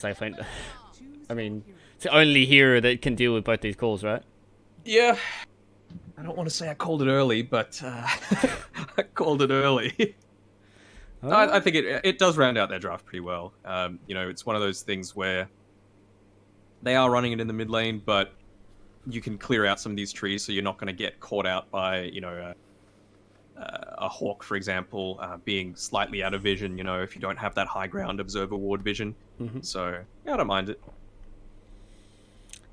safe lane. I mean, it's the only hero that can deal with both these calls, right? Yeah. I don't want to say I called it early, but I called it early. I think it does round out their draft pretty well. It's one of those things where they are running it in the mid lane, but you can clear out some of these trees, so you're not going to get caught out by, a hawk, for example, being slightly out of vision, if you don't have that high ground observer ward vision. So, yeah, I don't mind it.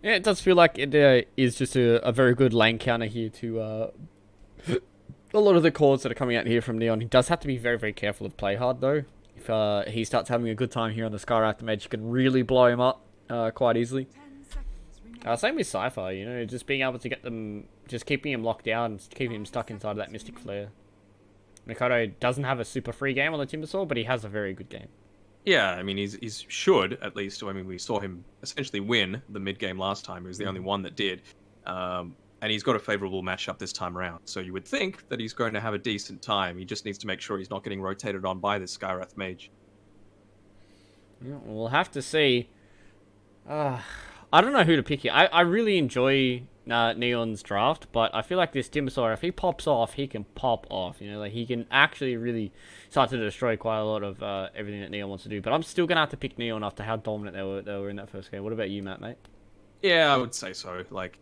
Yeah, it does feel like it is just a very good lane counter here to a lot of the calls that are coming out here from Neon. He does have to be very, very careful of play hard, though. If he starts having a good time here on the Skywrath mage, you can really blow him up quite easily. Same with Cypher, just being able to get them, just keeping him locked down, keeping him stuck inside of that Mystic Flare. Mikado doesn't have a super free game on the Timbersaw, but he has a very good game. Yeah, I mean, he's should, at least. I mean, we saw him essentially win the mid-game last time. He was the only one that did. And he's got a favourable matchup this time around. So you would think that he's going to have a decent time. He just needs to make sure he's not getting rotated on by this Skywrath mage. Yeah, we'll have to see. I don't know who to pick here. I really enjoy Neon's draft, but I feel like this Timbersaw, if he pops off, he can pop off. Like he can actually really start to destroy quite a lot of everything that Neon wants to do. But I'm still gonna have to pick Neon after how dominant they were in that first game. What about you, Matt, mate? Yeah, I would say so. Like,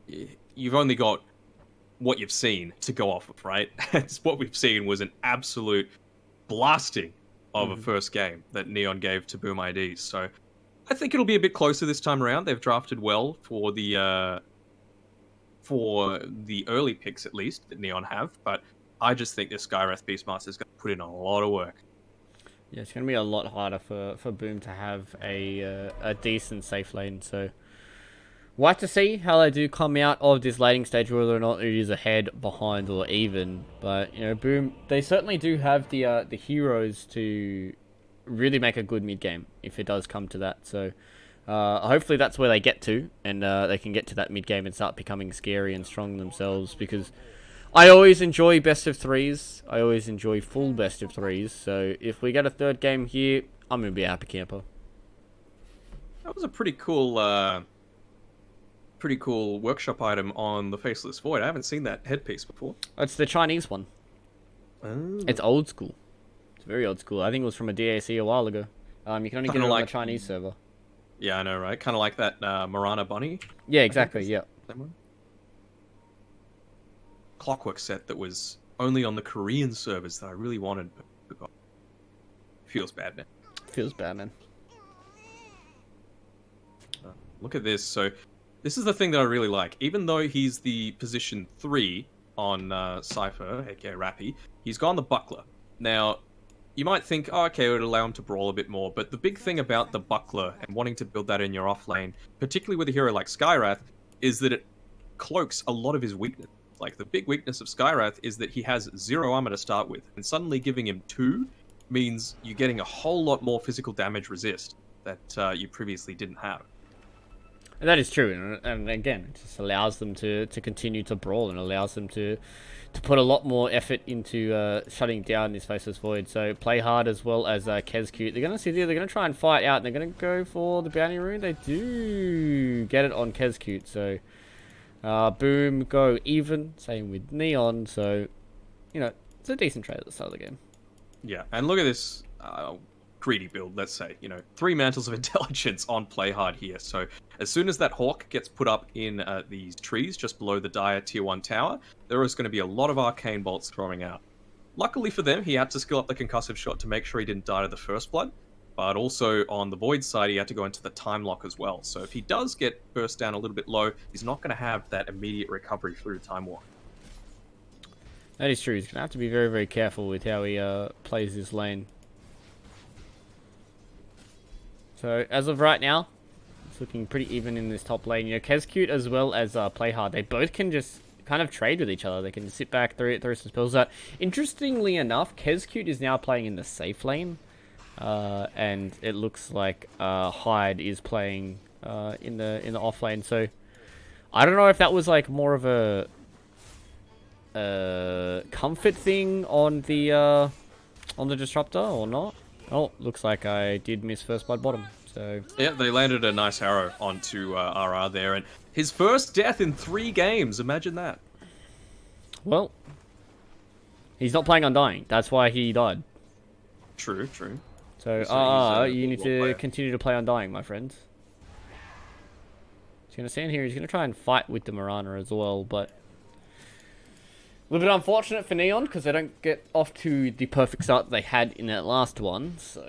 you've only got what you've seen to go off of, right? What we've seen was an absolute blasting of a first game that Neon gave to Boom IDs. So I think it'll be a bit closer this time around. They've drafted well for the early picks, at least, that Neon have. But I just think this Skywrath Beastmaster is going to put in a lot of work. Yeah, it's going to be a lot harder for Boom to have a decent safe lane. So we'll have to see how they do come out of this laning stage, whether or not it is ahead, behind, or even. But, Boom, they certainly do have the heroes to really make a good mid game if it does come to that. So hopefully that's where they get to, and they can get to that mid game and start becoming scary and strong themselves, because I always enjoy best of threes. I always enjoy full best of threes. So if we get a third game here, I'm going to be a happy camper. That was a pretty cool workshop item on the Faceless Void. I haven't seen that headpiece before. It's the Chinese one. Oh. It's old school. It's very old school. I think it was from a DAC a while ago. You can only get it on the Chinese server. Yeah, I know, right? Kind of like that Marana Bunny. Yeah, exactly, yeah. That one? Clockwork set that was only on the Korean servers that I really wanted, but forgot. Feels bad, man. Feels bad, man. Look at this. So, this is the thing that I really like. Even though he's the position 3 on Cypher, aka Rappy, he's gone the Buckler. Now, you might think, oh, okay, it would allow him to brawl a bit more, but the big thing about the Buckler and wanting to build that in your off lane, particularly with a hero like Skywrath, is that it cloaks a lot of his weakness. Like, the big weakness of Skywrath is that he has 0 armor to start with, and suddenly giving him 2 means you're getting a whole lot more physical damage resist that you previously didn't have. And that is true, and again, it just allows them to continue to brawl, and allows them to put a lot more effort into shutting down this Faceless Void. So play hard as well as Kezcute. They're going to sit there, they're going to try and fight out, and they're going to go for the bounty rune. They do get it on Kezcute, so Boom, go even. Same with Neon, so, it's a decent trade at the start of the game. Yeah, and look at this greedy build, let's say. 3 Mantles of Intelligence on play hard here. So as soon as that Hawk gets put up in these trees just below the Dire Tier 1 tower, there is going to be a lot of Arcane Bolts throwing out. Luckily for them, he had to skill up the Concussive Shot to make sure he didn't die to the First Blood, but also on the Void side, he had to go into the Time Lock as well. So if he does get burst down a little bit low, he's not going to have that immediate recovery through Time Walk. That is true. He's going to have to be very, very careful with how he plays this lane. So, as of right now, it's looking pretty even in this top lane. Kezcute as well as Playhard, they both can just kind of trade with each other. They can sit back, throw some spells out. Interestingly enough, Kezcute is now playing in the safe lane. And it looks like Hyde is playing in the off lane. So, I don't know if that was like more of a comfort thing on the Disruptor or not. Oh, looks like I did miss First Blood bottom. So yeah, they landed a nice arrow onto RR there, and his first death in 3 games. Imagine that. well, he's not playing Undying. That's why he died. True, true. So you need to continue to play Undying, my friends. He's gonna stand here. He's gonna try and fight with the Mirana as well, but a little bit unfortunate for Neon because they don't get off to the perfect start they had in that last one. So,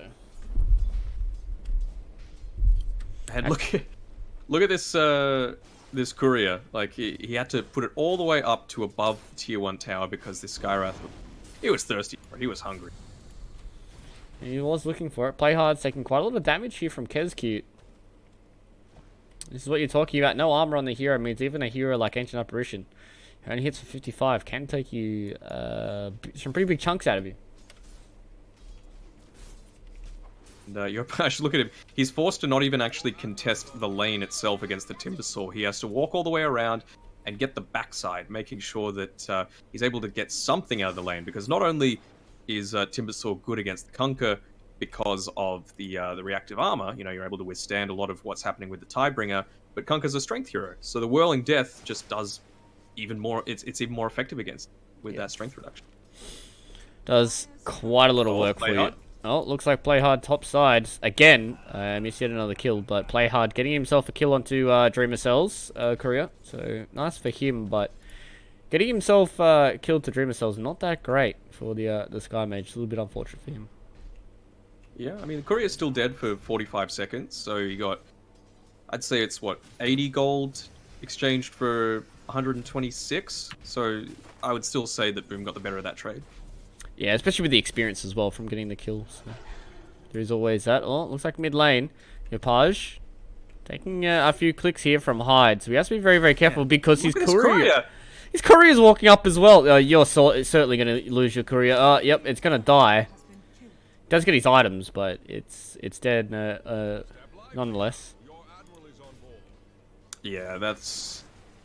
and look at this this courier. Like he had to put it all the way up to above the tier 1 tower because this Skyrath, he was thirsty for it. He was hungry. he was looking for it. Play hard, taking quite a lot of damage here from Kezcute. This is what you're talking about. No armor on the hero means even a hero like Ancient Apparition, who only hits for 55, can take you some pretty big chunks out of you. And Yopash, look at him. He's forced to not even actually contest the lane itself against the Timbersaw. He has to walk all the way around and get the backside, making sure that he's able to get something out of the lane. Because not only is Timbersaw good against the Kunkka because of the reactive armor, you know, you're able to withstand a lot of what's happening with the Tidebringer, but Kunkka's a strength hero. So the Whirling Death just does even more, it's even more effective against with that strength reduction. Does quite a lot of work for you. Oh, looks like Play Hard top side again. Missed yet another kill, but Play Hard getting himself a kill onto Dreamer Cell's courier. So nice for him, but getting himself killed to Dreamer Cell's not that great for the Sky Mage. It's a little bit unfortunate for him. Yeah, I mean the courier's still dead for 45 seconds, so you got, I'd say it's what, 80 gold exchanged for 126. So I would still say that Boom got the better of that trade. Yeah, especially with the experience as well from getting the kills. So there is always that. Oh, looks like mid lane. Yopaj taking a few clicks here from Hyde. So he has to be very, very careful because his courier is walking up as well. You're certainly going to lose your courier. Yep, it's going to die. Does get his items, but it's dead nonetheless. Yeah, that's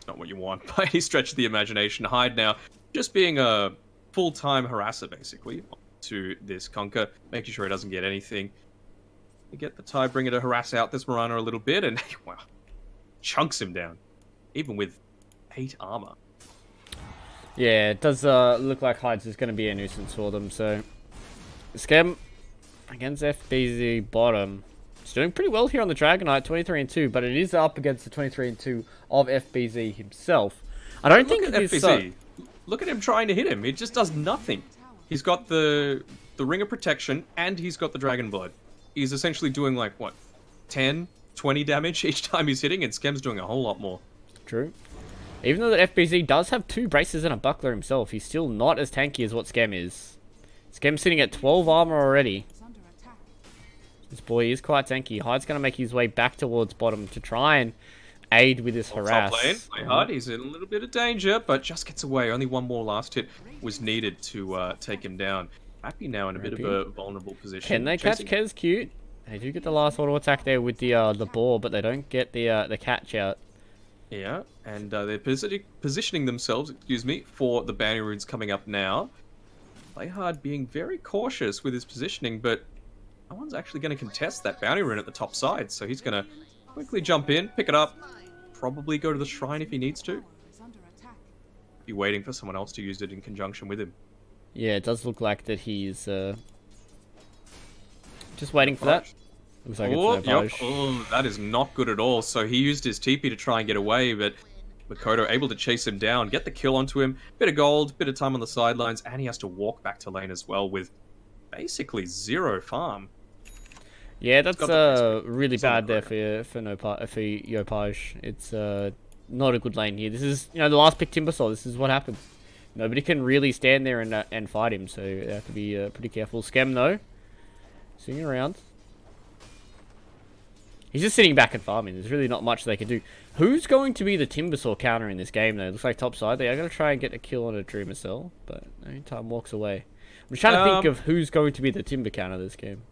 not what you want by any stretch of the imagination. Hyde now just being a full-time harasser, basically, to this Kunkka, making sure he doesn't get anything. You get the Tidebringer to harass out this Mirana a little bit, and wow, chunks him down, even with 8 armor. Yeah, it does look like Hyde's is going to be a nuisance for them, so Schem against FBZ bottom. He's doing pretty well here on the Dragonite, 23-2, but it is up against the 23-2 of FBZ himself. I don't think it is FBZ. Look at him trying to hit him. It just does nothing. He's got the Ring of Protection, and he's got the Dragon Blood. He's essentially doing, like, what, 10, 20 damage each time he's hitting, and Skem's doing a whole lot more. True. Even though the FBZ does have 2 braces and a buckler himself, he's still not as tanky as what Skem is. Skem's sitting at 12 armor already. This boy is quite tanky. Hyde's going to make his way back towards bottom to try and aid with this harass. Top lane, Play Hard, he's in a little bit of danger, but just gets away. Only one more last hit was needed to take him down. Happy now in a bit of a vulnerable position. Can they catch Kezcute? They do get the last auto attack there with the ball, but they don't get the catch out. Yeah, and they're positioning themselves, excuse me, for the bounty runes coming up now. Play Hard being very cautious with his positioning, but no one's actually going to contest that bounty rune at the top side, so he's going to quickly jump in, pick it up, probably go to the shrine if he needs to. Be waiting for someone else to use it in conjunction with him. Yeah, it does look like that he's just waiting for that. Looks like it's no yep. Oh, that is not good at all. So he used his TP to try and get away, but Makoto able to chase him down, get the kill onto him. Bit of gold, bit of time on the sidelines, and he has to walk back to lane as well with basically 0 farm. Yeah, that's really bad there for Yopaj. It's not a good lane here. This is, the last pick Timbersaw. This is what happens. Nobody can really stand there and fight him, so you have to be pretty careful. Skem, though, sitting around. He's just sitting back and farming. There's really not much they can do. Who's going to be the Timbersaw counter in this game, though? It looks like top side. They are going to try and get a kill on a Dreamer Cell, but no time walks away. I'm trying to think of who's going to be the Timber counter this game.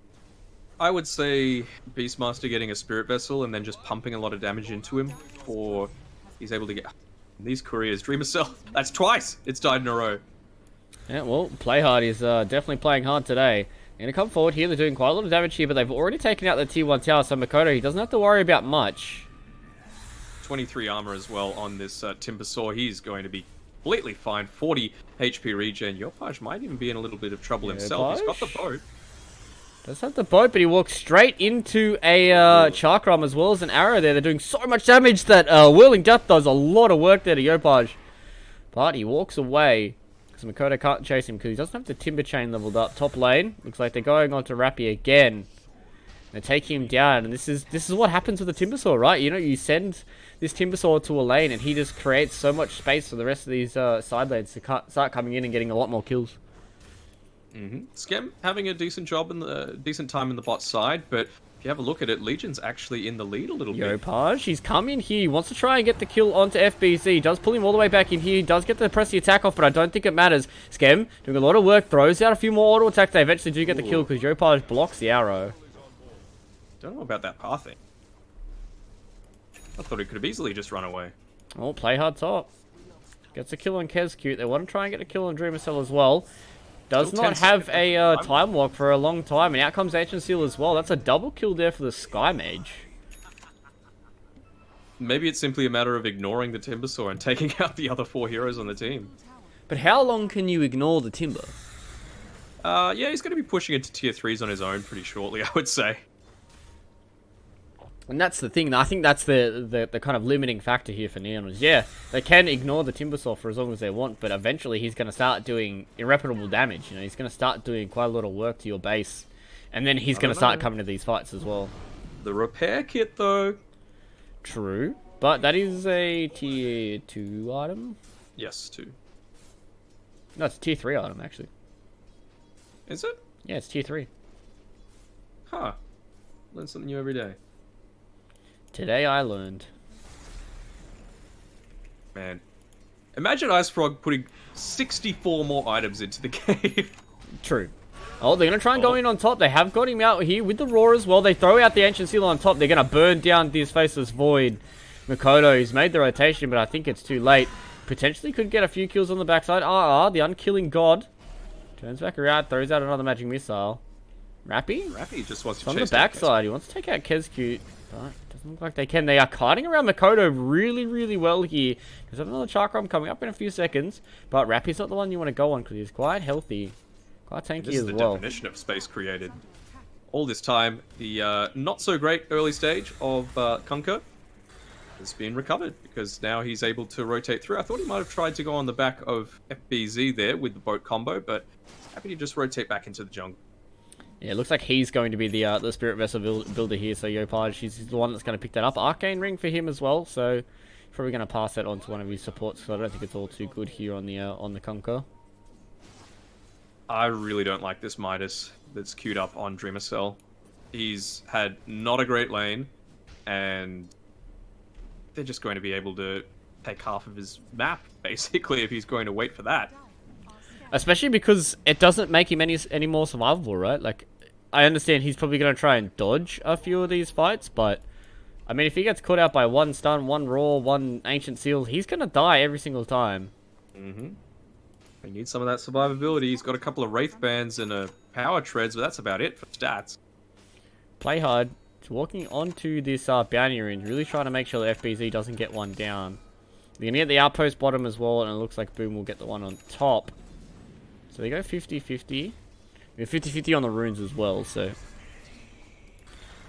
I would say Beastmaster getting a Spirit Vessel and then just pumping a lot of damage into him, or he's able to get these couriers. Dreamer Cell, that's twice it's died in a row. Yeah, well, Play Hard is definitely playing hard today. Gonna come forward here. They're doing quite a lot of damage here, but they've already taken out the tier 1 tower, so Makoto, he doesn't have to worry about much. 23 armor as well on this Timber Saw. He's going to be completely fine. 40 HP regen. Yopaj might even be in a little bit of trouble himself. He's got the boat. Does have the boat, but he walks straight into a Chakram as well as an arrow there. They're doing so much damage that Whirling Death does a lot of work there to Yopaj. But he walks away because Makoto can't chase him because he doesn't have the Timber Chain leveled up. Top lane, looks like they're going on to Rappy again. They take him down, and this is what happens with the Timber Saw, right? You know, you send this Timber Saw to a lane, and he just creates so much space for the rest of these side lanes to start coming in and getting a lot more kills. Skem having a decent job in the decent time in the bot side, but if you have a look at it, Legion's actually in the lead a little bit. Yopaj, he's come in here. He wants to try and get the kill onto FBZ. He does pull him all the way back in here. He does get to press the attack off, but I don't think it matters. Skem doing a lot of work, throws out a few more auto attacks. They eventually do get the kill because Yopaj blocks the arrow. Don't know about that pathing. I thought he could have easily just run away. Oh, play hard top. Gets a kill on Kezcute. They want to try and get a kill on Dreamercell as well. Does not have a time walk for a long time, and out comes Ancient Seal as well. That's a double kill there for the Sky Mage. Maybe it's simply a matter of ignoring the Timber Saw and taking out the other 4 heroes on the team. But how long can you ignore the Timber? Yeah, he's going to be pushing into tier 3s on his own pretty shortly, I would say. And that's the thing. I think that's the kind of limiting factor here for Neon. Is yeah, they can ignore the Timber Saw for as long as they want, but eventually he's going to start doing irreparable damage. You know, he's going to start doing quite a lot of work to your base, and then he's going to start coming to these fights as well. The repair kit, though. True, but that is a tier 2 item. Yes, 2. No, it's a tier 3 item actually. Is it? Yeah, it's tier 3. Huh. Learn something new every day. Today I learned. Man. Imagine Ice Frog putting 64 more items into the game. True. Oh, they're going to try and go in on top. They have got him out here with the Roar as well. They throw out the Ancient Seal on top. They're going to burn down this Faceless Void. Makoto, he's made the rotation, but I think it's too late. Potentially could get a few kills on the backside. The Unkilling God. Turns back around, throws out another Magic Missile. Rappy? Rappy just wants to chase on the backside. He wants to take out Kezcute. But doesn't look like they can. They are kiting around Makoto really, really well here. There's another Chakram coming up in a few seconds. But Rappy's not the one you want to go on because he's quite healthy. Quite tanky as well. This is the definition of space created. All this time, the not so great early stage of Kunkka has been recovered because now he's able to rotate through. I thought he might have tried to go on the back of FBZ there with the boat combo, but happy to just rotate back into the jungle. Yeah, it looks like he's going to be the Spirit Vessel builder here, so Yopaj, he's the one that's going to pick that up. Arcane Ring for him as well, so probably going to pass that on to one of his supports, so I don't think it's all too good here on the Kunkka. I really don't like this Midas that's queued up on Dreamercell. He's had not a great lane, and they're just going to be able to take half of his map, basically, if he's going to wait for that. Especially because it doesn't make him any more survivable, right? Like, I understand he's probably going to try and dodge a few of these fights, but I mean, if he gets caught out by one stun, one Roar, one Ancient Seal, he's going to die every single time. He needs some of that survivability. He's got a couple of Wraith Bands and a Power Treads, but that's about it for stats. Play hard. He's walking onto this bounty ring, really trying to make sure that FBZ doesn't get one down. They're going to get the outpost bottom as well, and it looks like Boom will get the one on top. So they go 50-50. 50-50 on the runes as well, so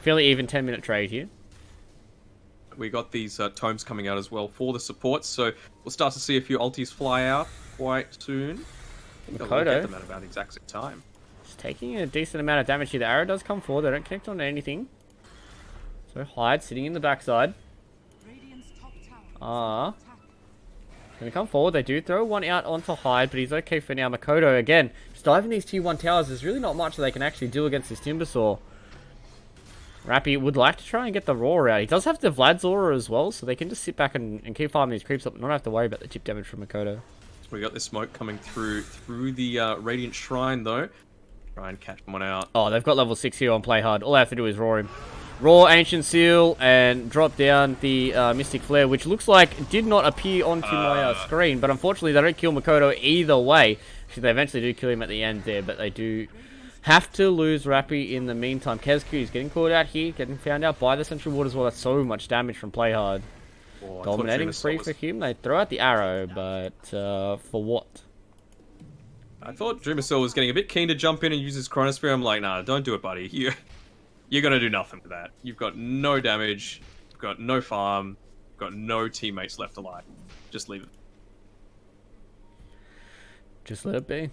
fairly even 10-minute trade here. We got these tomes coming out as well for the supports, so we'll start to see a few ultis fly out quite soon. I think they'll get them at about the exact same time. He's taking a decent amount of damage here. The arrow does come forward. They don't connect on anything. So Hyde sitting in the backside. Gonna come forward. They do throw one out onto Hyde, but he's okay for now. Makoto, again, just diving these tier 1 towers. There's really not much that they can actually do against this Timber Saw. Rappy would like to try and get the Roar out. He does have the Vlad's Aura as well, so they can just sit back and keep farming these creeps up and not have to worry about the chip damage from Makoto. We got this smoke coming through the Radiant Shrine, though. Try and catch one out. Oh, they've got level 6 here on Play Hard. All they have to do is roar him. Roar Ancient Seal and drop down the Mystic Flare, which looks like did not appear onto my screen, but unfortunately they don't kill Makoto either way. Actually, they eventually do kill him at the end there, but they do Have to lose Rappy in the meantime. Kezku is getting caught out here, getting found out by the Central Ward as well. That's so much damage from Play Hard. Oh, Dominating free for him. They throw out the arrow, but for what? I thought Dreamercell was getting a bit keen to jump in and use his Chronosphere. I'm like, nah, don't do it, buddy. You're gonna do nothing with that. You've got no damage, you've got no farm, you've got no teammates left alive. Just leave it. Just let it be.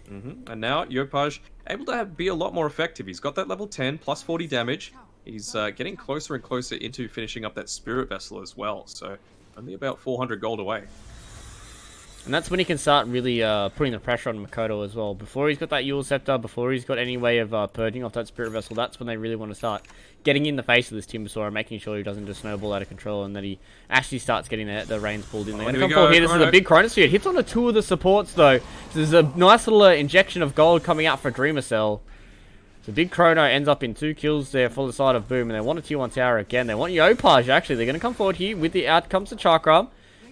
And now Yopaj able to be a lot more effective. He's got that level 10 plus 40 damage. He's getting closer and closer into finishing up that Spirit Vessel as well. So only about 400 gold away. And that's when he can start really putting the pressure on Makoto as well. Before he's got that Yule Scepter, before he's got any way of purging off that Spirit Vessel, that's when they really want to start getting in the face of this Timbersaw and making sure he doesn't just snowball out of control and that he actually starts getting the reins pulled in. They're going to come forward here. This is a big Chronosphere. It hits on two of the supports though. So there's a nice little injection of gold coming out for Dreamercell. So big Chrono ends up in 2 kills there for the side of Boom, and they want a tier 1 tower again. They want Yopaj actually. They're going to come forward here with the out comes the Chakra.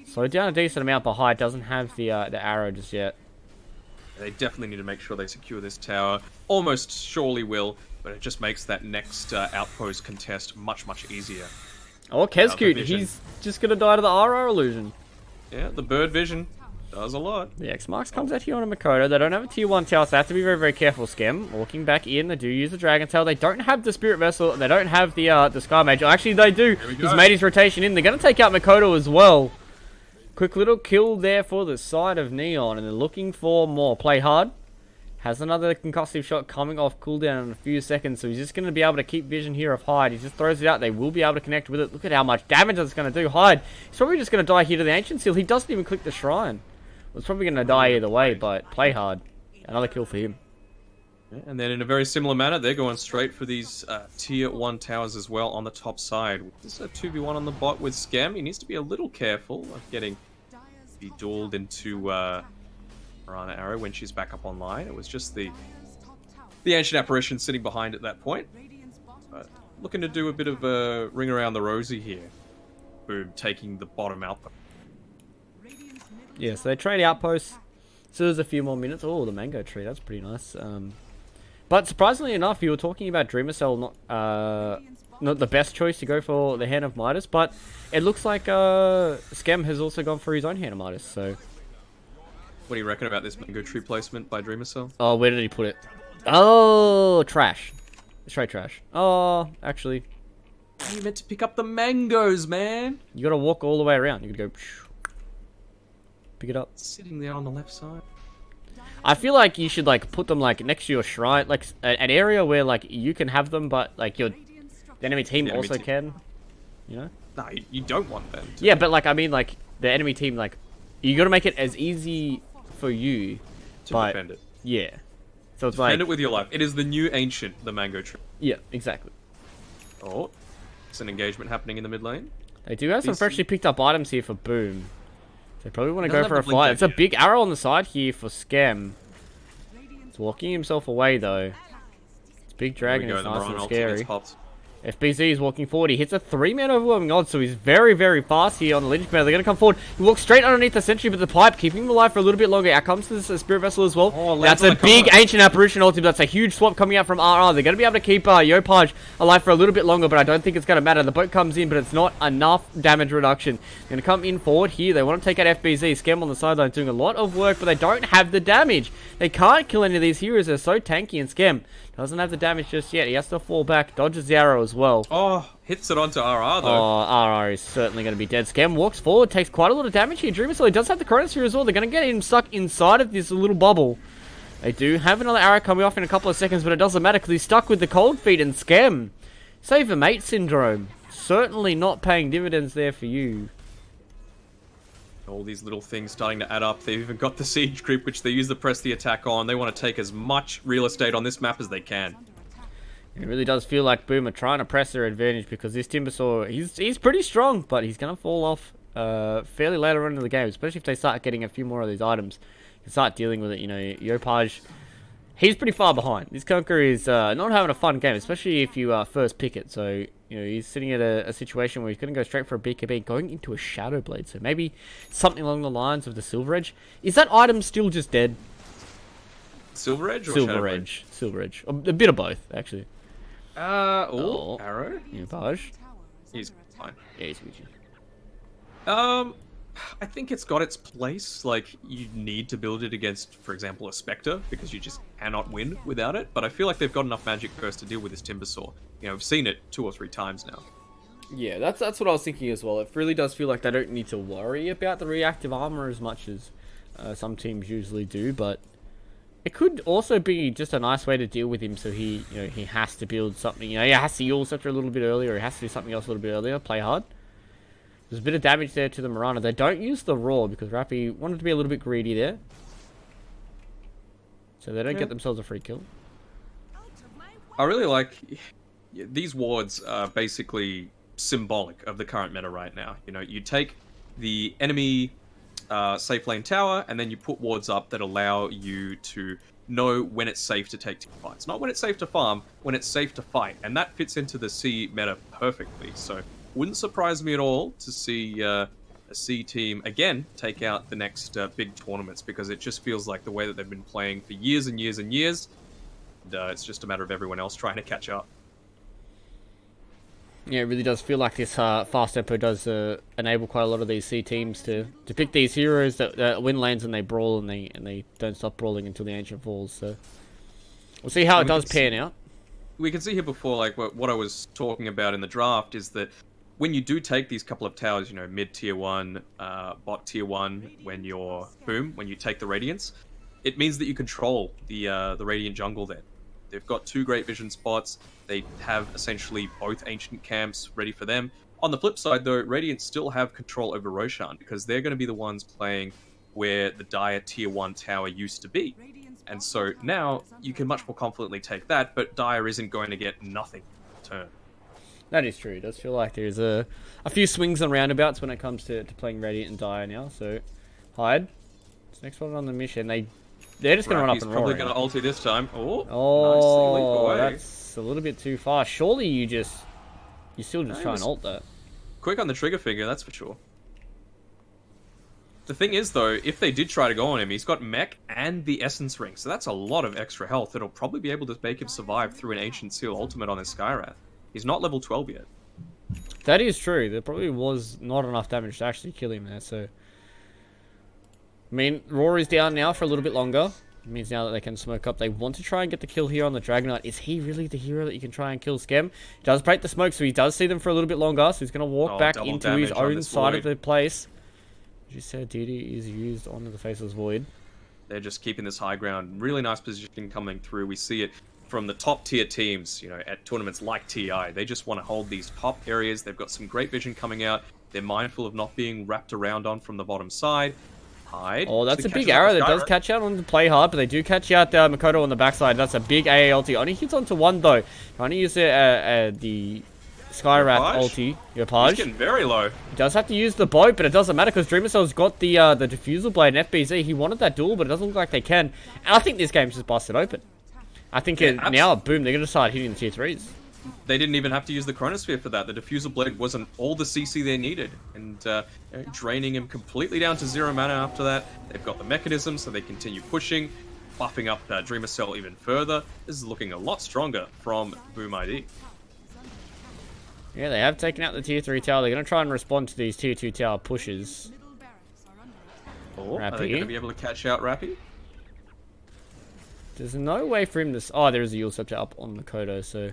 Slow down a decent amount, but Hyde doesn't have the arrow just yet. They definitely need to make sure they secure this tower. Almost surely will, but it just makes that next outpost contest much, much easier. Oh, Kezcute, he's just going to die to the RR illusion. Yeah, the bird vision does a lot. The X-Marks comes out here on a Makoto. They don't have a tier 1 tower, so they have to be very, very careful. Schem walking back in. They do use the Dragon Tail. They don't have the Spirit Vessel. They don't have the Sky Mage. Actually, they do. He's made his rotation in. They're going to take out Makoto as well. Quick little kill there for the side of Neon, and they're looking for more. Play Hard has another concussive shot coming off cooldown in a few seconds, so he's just going to be able to keep vision here of Hyde. He just throws it out. They will be able to connect with it. Look at how much damage that's going to do. Hyde, he's probably just going to die here to the Ancient Seal. He doesn't even click the Shrine. Well, it's probably going to die either way, but Play Hard. Another kill for him. And then in a very similar manner, they're going straight for these tier 1 towers as well on the top side. This is a 2v1 on the bot with Scam. He needs to be a little careful of getting be dueled into Piranha Arrow when she's back up online. It was just the Ancient Apparition sitting behind at that point. But looking to do a bit of a ring around the rosy here. Boom, taking the bottom outpost. Yeah, so they trade outposts. So there's a few more minutes. Oh, the Mango Tree, that's pretty nice. But surprisingly enough, you were talking about Dreamercell not the best choice to go for the Hand of Midas, but it looks like Schem has also gone for his own Hand of Midas, so... What do you reckon about this Mango Tree placement by Dreamercell? Oh, where did he put it? Oh, trash. Straight trash. Oh, actually... You meant to pick up the mangoes, man! You gotta walk all the way around. You gotta go... Pick it up. Sitting there on the left side. I feel like you should, like, put them, like, next to your shrine, like, an area where, like, you can have them, but, like, the enemy team also can, you know? No, you don't want them to. Yeah, but, like, I mean, like, the enemy team, like, you gotta make it as easy for you to defend it. Yeah. So it's defend it with your life. It is the new Ancient, the Mango Tree. Yeah, exactly. Oh, it's an engagement happening in the mid lane. They do have some freshly picked up items here for Boom. They probably want to go for a flight. It's a big arrow on the side here for Schem. He's walking himself away, though. It's big dragon. It's nice and scary. FBZ is walking forward. He hits a 3-man overwhelming odds, so he's very, very fast here on the Legion Commander. They're going to come forward. He walks straight underneath the sentry, but the pipe, keeping him alive for a little bit longer. Out comes this Spirit Vessel as well. Oh, that's a big Ancient Apparition ultimate. That's a huge swap coming out from RR. They're going to be able to keep Yopaj alive for a little bit longer, but I don't think it's going to matter. The boat comes in, but it's not enough damage reduction. They're going to come in forward here. They want to take out FBZ. Schem on the sideline doing a lot of work, but they don't have the damage. They can't kill any of these heroes. They're so tanky, and Schem doesn't have the damage just yet. He has to fall back. Dodges the arrow as well. Oh, hits it onto RR though. Oh, RR is certainly going to be dead. Schem walks forward, takes quite a lot of damage here. Dreamercell does have the Chronosphere as well. They're going to get him stuck inside of this little bubble. They do have another arrow coming off in a couple of seconds, but it doesn't matter because he's stuck with the cold feet and Schem. Save a mate syndrome. Certainly not paying dividends there for you. All these little things starting to add up. They've even got the siege creep, which they use to press the attack on. They want to take as much real estate on this map as they can. It really does feel like Boom are trying to press their advantage because this Timbersaw, he's pretty strong, but he's going to fall off fairly later on in the game, especially if they start getting a few more of these items. You start dealing with it, you know, Yopaj, he's pretty far behind. This Conqueror is not having a fun game, especially if you first pick it. So, you know, he's sitting at a situation where he's going to go straight for a BKB, going into a Shadow Blade. So maybe something along the lines of the Silver Edge. Is that item still just dead? Silver Edge or Silver Shadow Edge. Silver Edge. A bit of both, actually. Arrow. Eupage. He's fine. Yeah, he's Gucci. I think it's got its place. Like, you need to build it against, for example, a Spectre, because you just cannot win without it. But I feel like they've got enough magic first to deal with this Timbersaw. You know, we've seen it 2 or 3 times now. Yeah, that's what I was thinking as well. It really does feel like they don't need to worry about the reactive armor as much as some teams usually do, but it could also be just a nice way to deal with him. So he has to build something. You know, he has to Yule Scepter a little bit earlier. He has to do something else a little bit earlier. Play hard. There's a bit of damage there to the Mirana. They don't use the Roar because Rappy wanted to be a little bit greedy there, so they don't get themselves a free kill. I really like these wards are basically symbolic of the current meta right now. You know, you take the enemy safe lane tower and then you put wards up that allow you to know when it's safe to take team fights. Not when it's safe to farm, when it's safe to fight. And that fits into the C meta perfectly. So wouldn't surprise me at all to see a C team again take out the next big tournaments, because it just feels like the way that they've been playing for years and years and years. And, it's just a matter of everyone else trying to catch up. Yeah, it really does feel like this fast tempo does enable quite a lot of these C teams to pick these heroes that win lanes and they brawl and they don't stop brawling until the Ancient falls. So we'll see how it does pan out. We can see here before, like what I was talking about in the draft is that when you do take these couple of towers, you know, mid tier 1, bot tier 1, when you take the Radiance, it means that you control the Radiant jungle then. They've got 2 great vision spots. They have essentially both ancient camps ready for them. On the flip side, though, Radiant still have control over Roshan, because they're going to be the ones playing where the Dire tier 1 tower used to be. And so now you can much more confidently take that, but Dire isn't going to get nothing in turn. That is true. It does feel like there's a few swings and roundabouts when it comes to playing Radiant and Dire now. So, Hyde. It's next one on the mission. They're just going to run up and roar. He's probably going to ulti this time. Oh, nicely leap away. That's a little bit too far. Surely you still just try and ult that. Quick on the trigger finger, that's for sure. The thing is, though, if they did try to go on him, he's got mech and the essence ring, so that's a lot of extra health that'll probably be able to make him survive through an Ancient Seal ultimate on his Skyrath. He's not level 12 yet. That is true. There probably was not enough damage to actually kill him there, so... I mean, Roar is down now for a little bit longer. It means now that they can smoke up. They want to try and get the kill here on the Dragonite. Is he really the hero that you can try and kill Skem? He does break the smoke, so he does see them for a little bit longer. So he's going to walk back into his own side of the place. As you said, DD is used onto the Faceless Void. They're just keeping this high ground. Really nice position coming through. We see it from the top tier teams, you know, at tournaments like TI. They just want to hold these top areas. They've got some great vision coming out. They're mindful of not being wrapped around on from the bottom side. Hyde. Oh, that's a big arrow that does catch out on the play hard, but they do catch out Makoto on the backside. That's a big AA ulti. Only hits onto one, though. Trying to use the Skyrath ulti. Yopage. He's getting very low. He does have to use the boat, but it doesn't matter because Dreamercell's got the Diffusal Blade and FBZ. He wanted that duel, but it doesn't look like they can. And I think this game's just busted open. I think now, boom, they're going to start hitting the tier 3s. They didn't even have to use the Chronosphere for that. The Diffusal Blade wasn't all the CC they needed. And draining him completely down to 0 mana after that. They've got the mechanism, so they continue pushing, buffing up Dreamercell even further. This is looking a lot stronger from Boom ID. Yeah, they have taken out the tier 3 tower. They're going to try and respond to these tier 2 tower pushes. Oh, are they going to be able to catch out Rappy? There's no way for him to... Oh, there is a Yule Scepter up on the Kodo, so...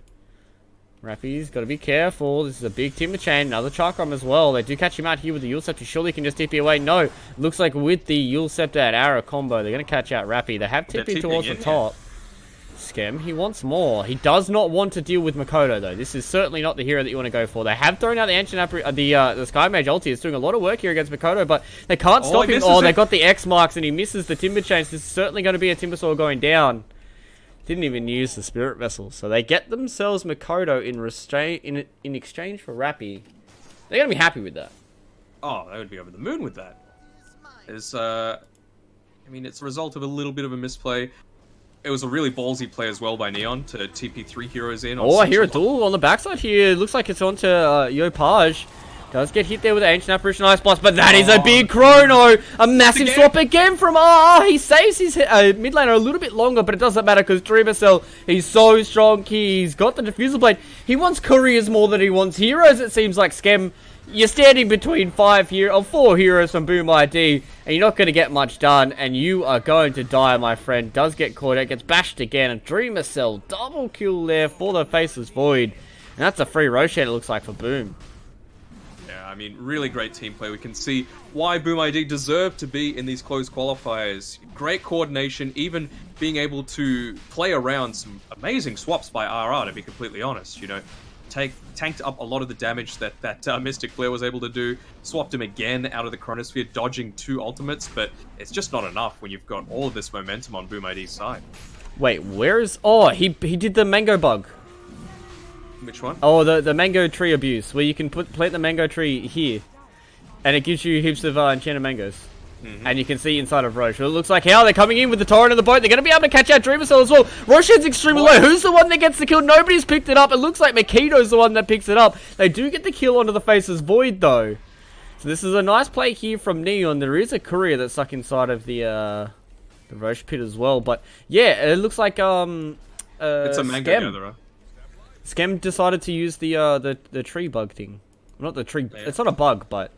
Rappy's got to be careful. This is a big timber chain. Another Chakram as well. They do catch him out here with the Yule Scepter. Surely he can just TP away. No. Looks like with the Yule Scepter and Arrow combo, they're going to catch out Rappy. They have TP towards the top. Skem, he wants more. He does not want to deal with Makoto, though. This is certainly not the hero that you want to go for. They have thrown out the Ancient the Sky Mage ulti. It's doing a lot of work here against Makoto, but they can't stop him. Oh, they got the X marks, and he misses the timber chains. This is certainly going to be a Timbersaw going down. Didn't even use the Spirit Vessel. So they get themselves Makoto in exchange for Rappy. They're going to be happy with that. Oh, they would be over the moon with that. I mean, it's a result of a little bit of a misplay. It was a really ballsy play as well by Neon to TP 3 heroes in. Oh, I hear a duel on the backside here. It looks like it's onto Yopage. Does get hit there with the Ancient Apparition Ice Blast, but that is a big chrono! A massive swap again from he saves his mid laner a little bit longer, but it doesn't matter because Dreamercell, he's so strong. He's got the Diffusal Blade. He wants couriers more than he wants heroes, it seems like. Skem, you're standing between 4 heroes from Boom ID, and you're not going to get much done, and you are going to die, my friend. Does get caught out, gets bashed again, and Dreamercell, double kill there for the Faceless Void. And that's a free Roshan, it looks like, for Boom. I mean, really great team play. We can see why Boom ID deserve to be in these close qualifiers. Great coordination, even being able to play around some amazing swaps by RR, to be completely honest. You know, tanked up a lot of the damage that Mystic Flare was able to do. Swapped him again out of the Chronosphere, dodging 2 ultimates, but it's just not enough when you've got all of this momentum on Boom ID's side. Wait, where is... Oh, he did the mango bug. Which one? Oh, the mango tree abuse, where you can plant the mango tree here, and it gives you heaps of enchanted mangoes. And you can see inside of Roche. Well, it looks like how they're coming in with the torrent of the boat. They're going to be able to catch out Dreamercell as well. Roshan's extremely low. Who's the one that gets the kill? Nobody's picked it up. It looks like Makito's the one that picks it up. They do get the kill onto the Faceless Void, though. So this is a nice play here from Neon. There is a courier that's stuck inside of the Roche pit as well. But yeah, it looks like it's a mango gatherer. Skem decided to use the tree bug thing. Not the tree. Yeah. It's not a bug, but...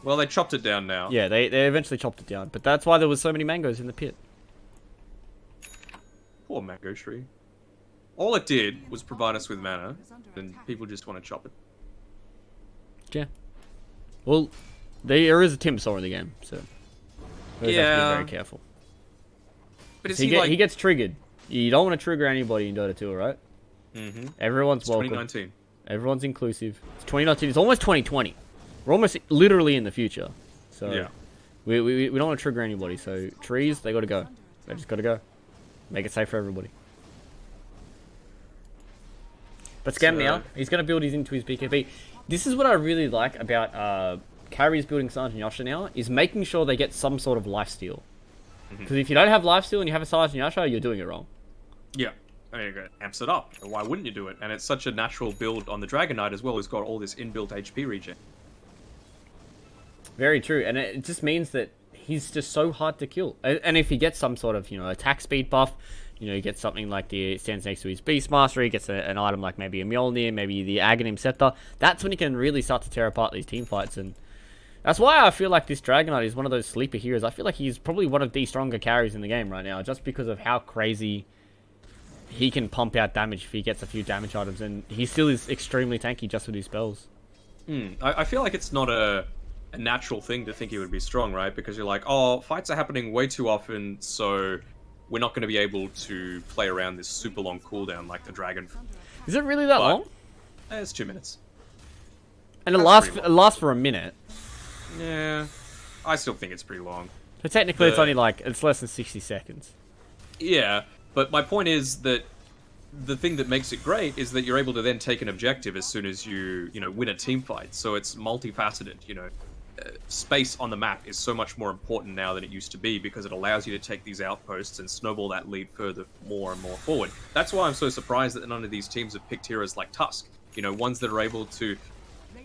Well, they chopped it down now. Yeah, they eventually chopped it down. But that's why there was so many mangoes in the pit. Poor mango tree. All it did was provide us with mana, and people just want to chop it. Yeah. Well, there is a Timsaw in the game, so... We have to be very careful. But he gets triggered. You don't want to trigger anybody in Dota 2, right? Everyone's welcome. 2019. Everyone's inclusive. It's 2019. It's almost 2020. We're almost literally in the future. So yeah. We don't want to trigger anybody. So trees, they got to go. They just got to go. Make it safe for everybody. But Scam now, he's going to build into his BKB. This is what I really like about carries building Sergeant Yasha now, is making sure they get some sort of lifesteal. Because if you don't have lifesteal and you have a Sergeant Yasha, you're doing it wrong. Yeah. I mean, it amps it up. Why wouldn't you do it? And it's such a natural build on the Dragon Knight as well, who's got all this inbuilt HP regen. Very true, and it just means that he's just so hard to kill. And if he gets some sort of, attack speed buff, he gets something like it stands next to his Beastmaster, he gets an item like maybe a Mjolnir, maybe the Aghanim Scepter, that's when he can really start to tear apart these team fights. And that's why I feel like this Dragon Knight is one of those sleeper heroes. I feel like he's probably one of the stronger carries in the game right now, just because of how crazy he can pump out damage if he gets a few damage items, and he still is extremely tanky just with his spells. I feel like it's not a natural thing to think he would be strong, right? Because you're like, oh, fights are happening way too often, so we're not going to be able to play around this super long cooldown like the Dragon. Is it really that long? It's 2 minutes. And it lasts for a minute. Yeah, I still think it's pretty long. So technically it's only it's less than 60 seconds. Yeah, but my point is that the thing that makes it great is that you're able to then take an objective as soon as you win a team fight. So it's multifaceted. Space on the map is so much more important now than it used to be, because it allows you to take these outposts and snowball that lead further, more and more forward. That's why I'm so surprised that none of these teams have picked heroes like Tusk. Ones that are able to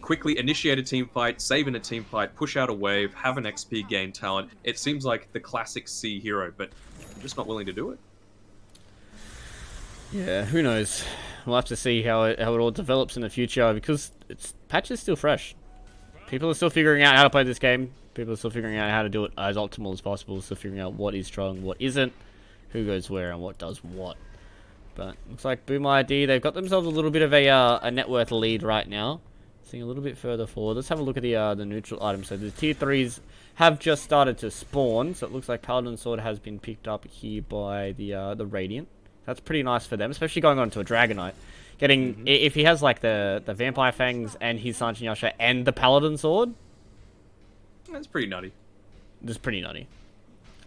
quickly initiate a team fight, save in a team fight, push out a wave, have an XP gain talent. It seems like the classic C hero, but I'm just not willing to do it. Yeah, who knows? We'll have to see how it all develops in the future, because patch is still fresh. People are still figuring out how to play this game. People are still figuring out how to do it as optimal as possible. Still figuring out what is strong, what isn't, who goes where, and what does what. But looks like Boom ID, they've got themselves a little bit of a net worth lead right now. Seeing a little bit further forward. Let's have a look at the neutral items. So the tier 3s have just started to spawn. So it looks like Paladin Sword has been picked up here by the Radiant. That's pretty nice for them, especially going on to a Dragon Knight. Getting if he has like the Vampire Fangs and his Sergeant Yasha and the Paladin Sword. That's pretty nutty. That's pretty nutty.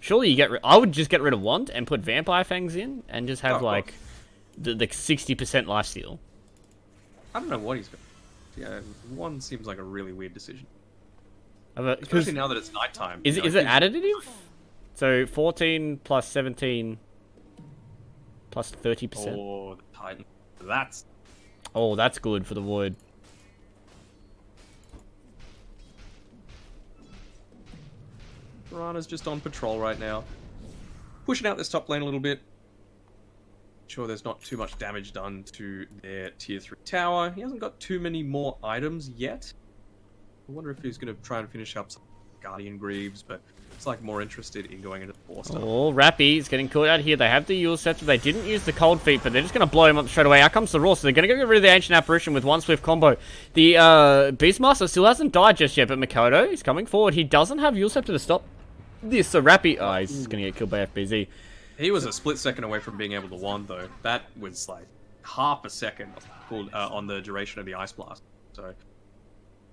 Surely I would just get rid of Wand and put Vampire Fangs in and just have the 60% lifesteal. I don't know what he's got. Yeah, Wand seems like a really weird decision. Especially now that it's nighttime. Is it additive? So 14 plus 17 plus 30%. Oh, the Titan. That's good for the Void. Piranha's just on patrol right now. Pushing out this top lane a little bit. Sure, there's not too much damage done to their tier 3 tower. He hasn't got too many more items yet. I wonder if he's going to try and finish up some Guardian Greaves, but it's like more interested in going into the 4-star. Oh, Rappy's getting caught out here. They have the Yule Scepter. They didn't use the Cold Feet, but they're just going to blow him up straight away. Out comes the Raw, so they're going to get rid of the Ancient Apparition with one swift combo. The Beastmaster still hasn't died just yet, but Makoto is coming forward. He doesn't have Yule Scepter to stop this. So Rappy... Oh, he's going to get killed by FBZ. He was a split second away from being able to wand, though. That was like half a second on the duration of the Ice Blast. So,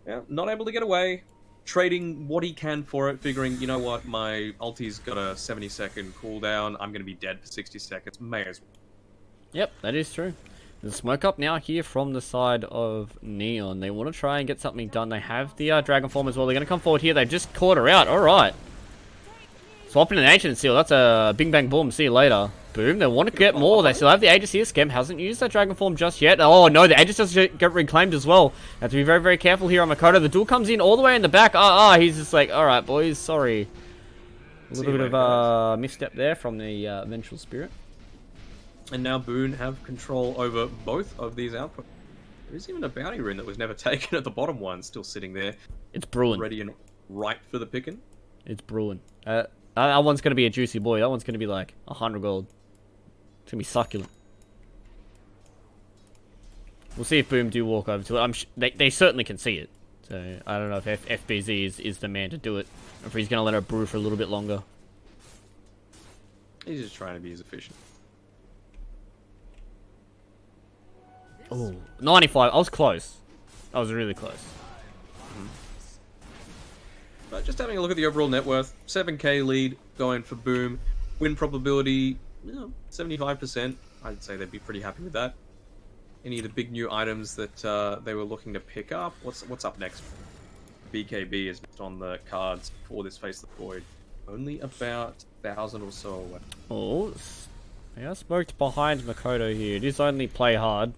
yeah, not able to get away. Trading what he can for it, figuring, you know what, my ulti's got a 70-second cooldown. I'm going to be dead for 60 seconds. May as well. Yep, that is true. There's a smoke up now here from the side of Neon. They want to try and get something done. They have the Dragon Form as well. They're going to come forward here. They've just caught her out. All right. Swapping an Ancient Seal. That's a bing bang boom. See you later. Boom. They want to get more. They still have the Aegis here. Skem hasn't used that Dragon Form just yet. Oh, no. The Aegis does get reclaimed as well. Have to be very, very careful here on Makoto. The duel comes in all the way in the back. He's just like, all right, boys. Sorry. A little bit of misstep there from the Vengeful Spirit. And now Boone have control over both of these outputs. There's even a bounty rune that was never taken at the bottom one, still sitting there. It's brewing. Ready and ripe for the picking. It's brewing. That one's going to be a juicy boy. That one's going to be like 100 gold. It's going to be succulent. We'll see if Boom do walk over to it. They certainly can see it. So I don't know if FBZ is the man to do it. Or if he's going to let her brew for a little bit longer. He's just trying to be as efficient. Oh, 95. I was close. I was really close. But just having a look at the overall net worth, 7k lead going for Boom. Win probability, 75%. I'd say they'd be pretty happy with that. Any of the big new items that they were looking to pick up? What's up next? BKB is just on the cards for this Face the Void. Only about 1,000 or so away. Oh, yeah, smoked behind Makoto here. It is only play hard.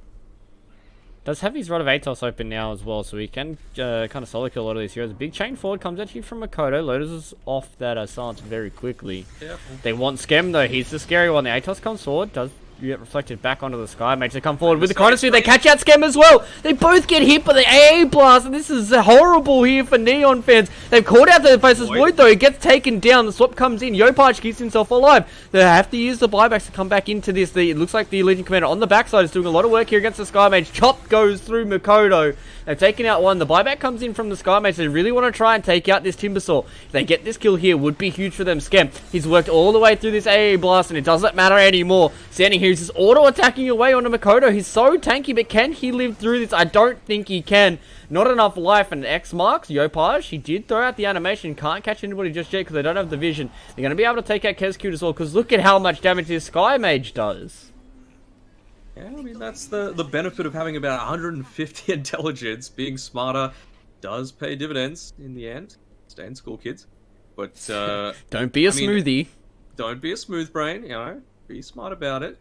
Does have his Rod of Atos open now as well, so he can kind of solo kill a lot of these heroes. A big chain forward comes at you from Makoto. Lotus is off that silence very quickly. Careful. They want Skem though. He's the scary one. The Atos comes forward. Does get reflected back onto the Sky Mage. They come forward with the Chronosphere. They catch out Skem as well. They both get hit by the AA blast, and this is horrible here for Neon fans. They've caught out the Faceless Void though. He gets taken down. The swap comes in. Yopaj keeps himself alive. They have to use the buybacks to come back into this. It looks like the Legion Commander on the backside is doing a lot of work here against the Sky Mage. Chop goes through Makoto. They've taken out one. The buyback comes in from the Sky Mage. They really want to try and take out this Timbersaw. If they get this kill here, would be huge for them. Skem, he's worked all the way through this AA blast, and it doesn't matter anymore. Standing here, he's just auto-attacking away onto Makoto. He's so tanky, but can he live through this? I don't think he can. Not enough life, and X marks Yopaj. He did throw out the animation. Can't catch anybody just yet because they don't have the vision. They're going to be able to take out Kezcute as well, because look at how much damage this Sky Mage does. Yeah, I mean, that's the benefit of having about 150 intelligence. Being smarter does pay dividends in the end. Stay in school, kids. But, don't be a smoothie. Don't be a smooth brain, Be smart about it.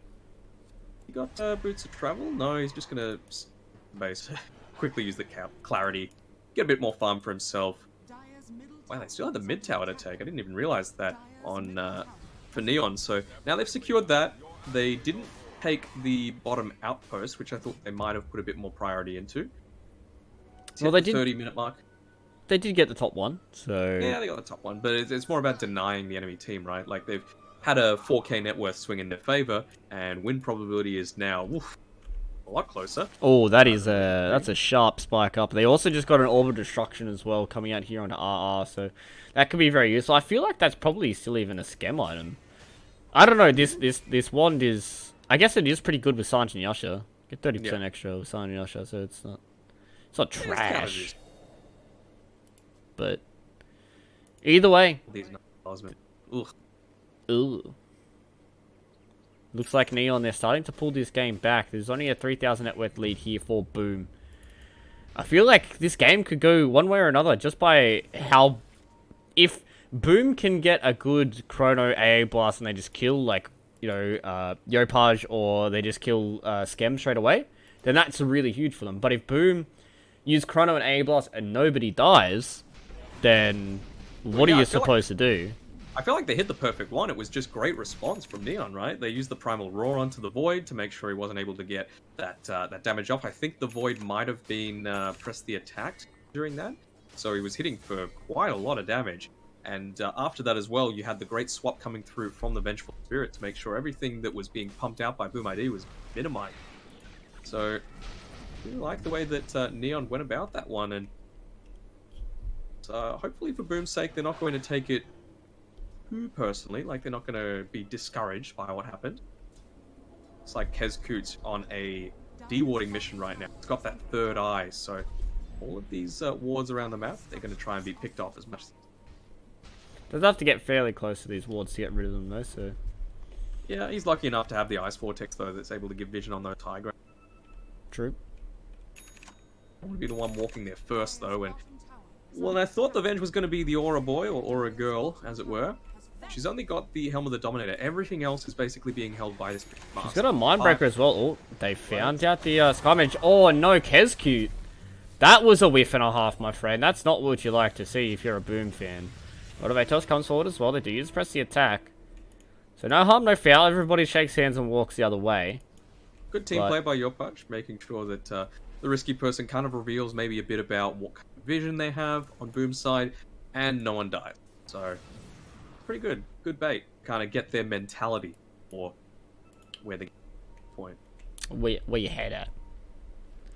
You got Boots of Travel? No, he's just going to quickly use the clarity. Get a bit more farm for himself. Wow, they still have the mid tower to take. I didn't even realize that on for Neon. So now they've secured that. They didn't take the bottom outpost, which I thought they might have put a bit more priority into. Well, they did 30-minute mark. They did get the top one, so yeah, they got the top one, but it's more about denying the enemy team, right? Like they've had a 4k net worth swing in their favor, and win probability is now a lot closer. Oh, that's a sharp spike up. They also just got an Orb of Destruction as well coming out here on RR, so that could be very useful. I feel like that's probably still even a Skem item. I don't know. This wand is. I guess it is pretty good with Silent and Yasha. Get 30% extra with Silent and Yasha, so it's not trash. But either way. Ooh. Looks like Neon, they're starting to pull this game back. There's only a 3,000 net worth lead here for Boom. I feel like this game could go one way or another just by how. If Boom can get a good Chrono AA blast and they just kill, like, Yopaj, or they just kill Skem straight away, then that's really huge for them. But if Boom use Chrono and AA blast and nobody dies, then what are you supposed to do? I feel like they hit the perfect one. It was just great response from Neon, right? They used the Primal Roar onto the Void to make sure he wasn't able to get that damage off. I think the Void might have been press the attack during that, so he was hitting for quite a lot of damage. And after that as well, you had the great swap coming through from the Vengeful Spirit to make sure everything that was being pumped out by Boom ID was minimized. So, I really like the way that Neon went about that one, and hopefully for Boom's sake, they're not going to take it too personally, like they're not going to be discouraged by what happened. It's like Kezkoot on a dewarding mission right now. It's got that third eye, so all of these wards around the map, they're going to try and be picked off as much as... Does have to get fairly close to these wards to get rid of them though, so... Yeah, he's lucky enough to have the Ice Vortex though that's able to give vision on those high ground. True. I want to be the one walking there first though, and... Well, I thought the Venge was going to be the Aura Boy, or Aura Girl, as it were. She's only got the Helm of the Dominator. Everything else is basically being held by this master. She's got a Mindbreaker as well. Oh, they found out the Sky Mage. Oh no, Kezkoot. That was a whiff and a half, my friend. That's not what you like to see if you're a Boom fan. Motivatos comes forward as well. They do use press the attack. So no harm, no foul. Everybody shakes hands and walks the other way. Good team play by Yopach, making sure that the risky person kind of reveals maybe a bit about what kind of vision they have on Boom's side, and no one dies. So, pretty good. Good bait. Kind of get their mentality or where the point. Where your head at?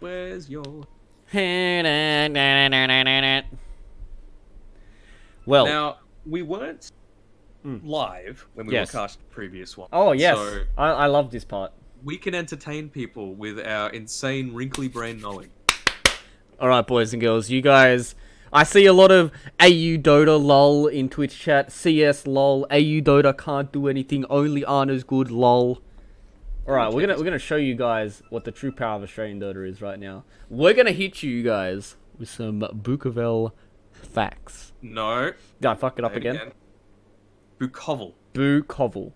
Where's your... Well, now, we weren't live when we were cast the previous one. Oh, yes. So I love this part. we can entertain people with our insane wrinkly brain knowledge. Alright, boys and girls, you guys... I see a lot of AU Dota lol in Twitch chat, CS lol, AU Dota can't do anything, only Arna's good lol. Alright, we're gonna show you guys what the true power of Australian Dota is right now. We're gonna hit you guys with some Bukovel facts. No. Did I fuck it up again? Bukovel. Bukovel.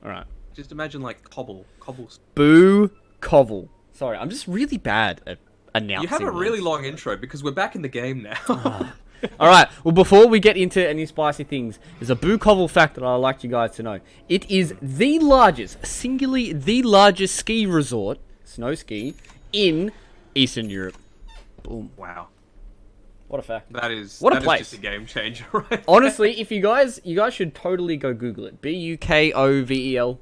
Alright. Just imagine like cobble. Bukovel. Sorry, I'm just really bad at announcing. You have a really words. long intro because we're back in the game now. Alright, well before we get into any spicy things, there's a Bukovel fact that I'd like you guys to know. It is the largest, singularly the largest ski resort, snow ski, in Eastern Europe. Boom. Wow. What a fact. That is what a place. Is just a game changer, right? Honestly, if you guys should totally go Google it. Bukovel.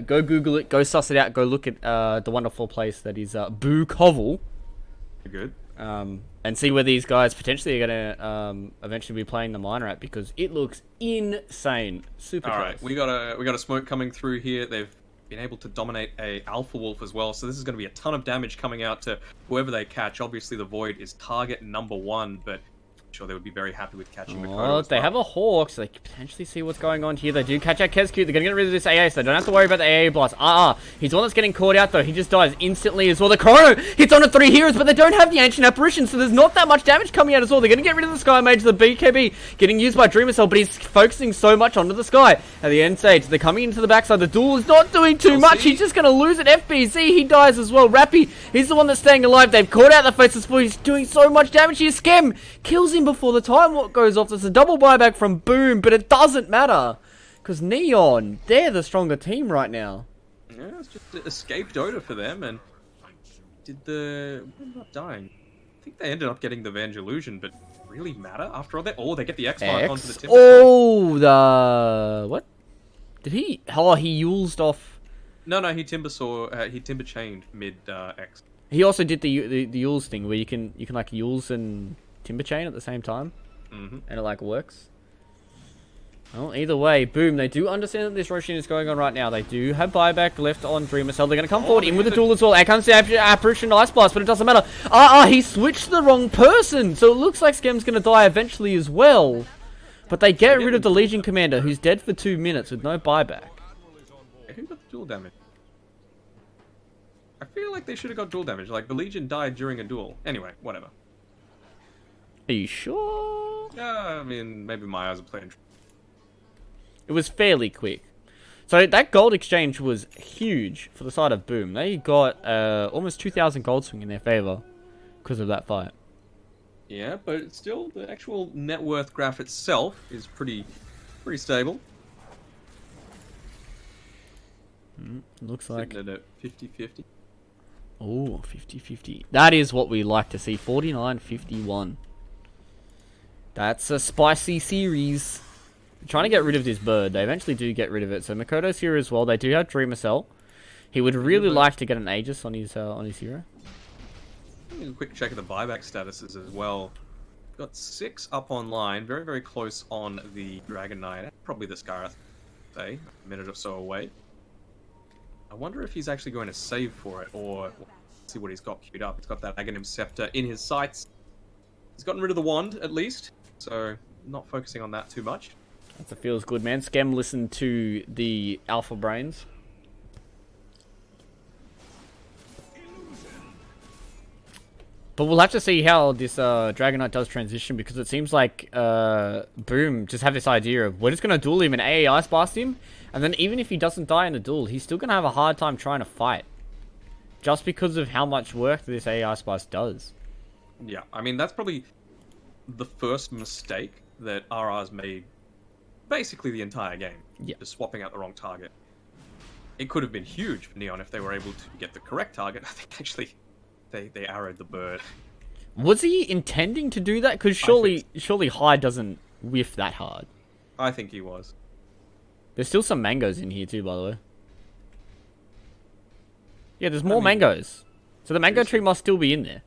Go Google it, go suss it out, go look at the wonderful place that is Bukovel. Good. And see where these guys potentially are gonna eventually be playing the minor at, because it looks insane. Super close. Alright, we got a smoke coming through here. They've been able to dominate a Alpha Wolf as well, so this is going to be a ton of damage coming out to whoever they catch. Obviously the Void is target number 1, but I'm sure they would be very happy with catching the Oh, they have a Hawk, so they can potentially see what's going on here. They do catch out Kezkoot. They're going to get rid of this AA, so they don't have to worry about the AA blast. He's the one that's getting caught out, though. He just dies instantly as well. The Chrono hits on 3 heroes, but they don't have the Ancient Apparition, so there's not that much damage coming out as well. They're going to get rid of the Sky Mage, the BKB getting used by Dreamer Cell, but he's focusing so much onto the Sky. At the end stage, they're coming into the backside. The Duel is not doing too much. He's just going to lose it. FBZ, he dies as well. Rappy, he's the one that's staying alive. They've caught out the Faceless Fool. He's doing so much damage here. Skem kills him before the time goes off. There's a double buyback from Boom, but it doesn't matter because Neon, they're the stronger team right now. Yeah, it's just escape Dota for them, and ended up dying. I think they ended up getting the Venge Illusion, but really matter after all that? Oh, they get the X mark onto the Timber. Oh, the what? Did he? Oh, he Yulesed off. No, he Timber chained mid X. He also did the Yules thing where you can like Yules and Timber chain at the same time. Mm-hmm. And it like works. Well, either way, Boom, they do understand that this rotation is going on right now. They do have buyback left on Dreamer Cell. They're going to come forward in with the duel as well. Here comes the Apparition Ice Blast, but it doesn't matter. He switched the wrong person. So it looks like Skem's going to die eventually as well. But they get rid of the Legion Commander, who's dead for 2 minutes with no buyback. Who got the duel damage? I feel like they should have got duel damage. Like, the Legion died during a duel. Anyway, whatever. Are you sure? Yeah, I mean, maybe my eyes are playing. It was fairly quick. So that gold exchange was huge for the side of Boom. They got almost 2,000 gold swing in their favor because of that fight. Yeah, but still, the actual net worth graph itself is pretty stable. Looks like... Sitting at 50-50. Oh, 50-50. That is what we like to see. 49-51. That's a spicy series. Trying to get rid of this bird. They eventually do get rid of it. So Makoto's here as well. They do have Dreamer Cell. He would really like to get an Aegis on his hero. A quick check of the buyback statuses as well. Got 6 up online, very, very close on the Dragon Knight. Probably the Scar, say, a minute or so away. I wonder if he's actually going to save for it, or see what he's got queued up. He's got that Aghanim Scepter in his sights. He's gotten rid of the wand, at least, so not focusing on that too much. That's a feels good, man. Scam listened to the Alpha Brains. But we'll have to see how this Dragon Knight does transition, because it seems like Boom just have this idea of we're just going to duel him and AA Ice Blast him, and then even if he doesn't die in the duel, he's still going to have a hard time trying to fight. Just because of how much work this AA Ice Blast does. Yeah, I mean, that's probably the first mistake that RR's made basically the entire game. Yeah. Just swapping out the wrong target. It could have been huge for Neon if they were able to get the correct target. I think actually they arrowed the bird. Was he intending to do that? Because surely Hyde doesn't whiff that hard. I think he was. There's still some mangoes in here too, by the way. Yeah, there's more mangoes. So the mango tree must still be in there.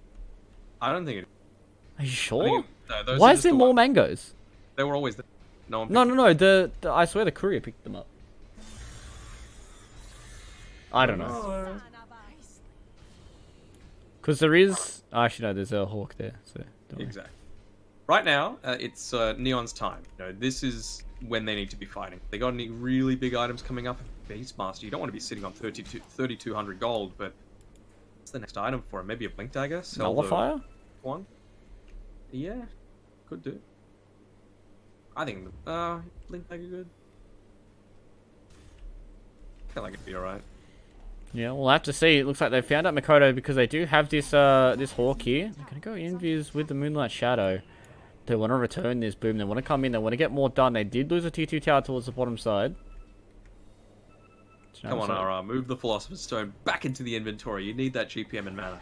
I don't think it... Are you sure? No, why is there more mangoes? They were always there. No, no. I swear the courier picked them up. I don't know. Because there is... Actually, no, there's a hawk there. So exactly. Right now, it's Neon's time. You know, this is when they need to be fighting. They got any really big items coming up? Beastmaster, you don't want to be sitting on 3,200 gold, but what's the next item for him? Maybe a Blink Dagger? Nullifier? One? Yeah, could do. I think Blink Dagger good. I feel like it'd be alright. Yeah, we'll have to see. It looks like they found out Makoto because they do have this this hawk here. They're gonna go invis with the Moonlight Shadow. They want to return this Boom. They want to come in. They want to get more done. They did lose a T2 tower towards the bottom side. So come on, RR. Move the Philosopher's Stone back into the inventory. You need that GPM and mana.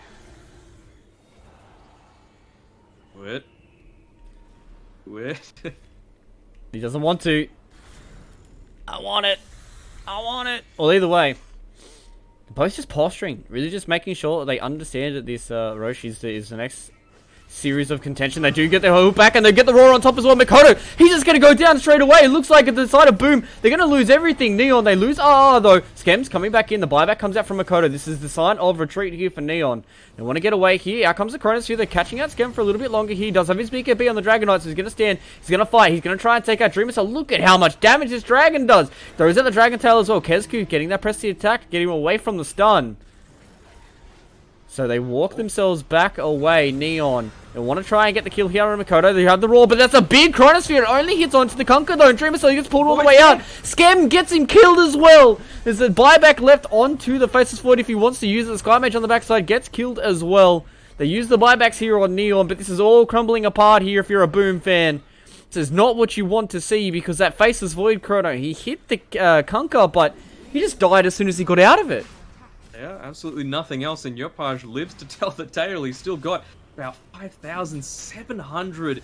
Wait. He doesn't want to. I want it. I want it. Well, either way. Both just posturing. Really just making sure that they understand that this Roche is the next series of contention. They do get their hook back and they get the roar on top as well. Makoto, he's just going to go down straight away. It looks like at the side of Boom, they're going to lose everything. Neon, they lose. Though. Skem's coming back in. The buyback comes out from Makoto. This is the sign of retreat here for Neon. They want to get away here. Out comes the Cronus here. They're catching out Skem for a little bit longer. He does have his BKB on the Dragon Knight, so he's going to stand. He's going to fight. He's going to try and take out Dreamer. So look at how much damage this Dragon does. Throws out the Dragon Tail as well. Kezku getting that press the attack, getting him away from the stun. So they walk themselves back away. Neon. They want to try and get the kill here on Makoto. They have the roar, but that's a big Chronosphere. It only hits onto the Conquer though. Dreamer, so he gets pulled all the way out. Skem gets him killed as well. There's a buyback left onto the Faceless Void if he wants to use it. The Sky Mage on the backside gets killed as well. They use the buybacks here on Neon, but this is all crumbling apart here if you're a Boom fan. This is not what you want to see because that Faceless Void Chrono, he hit the Conquer, but he just died as soon as he got out of it. Yeah, absolutely nothing else, and Yopaj lives to tell the tale. He's still got about 5,700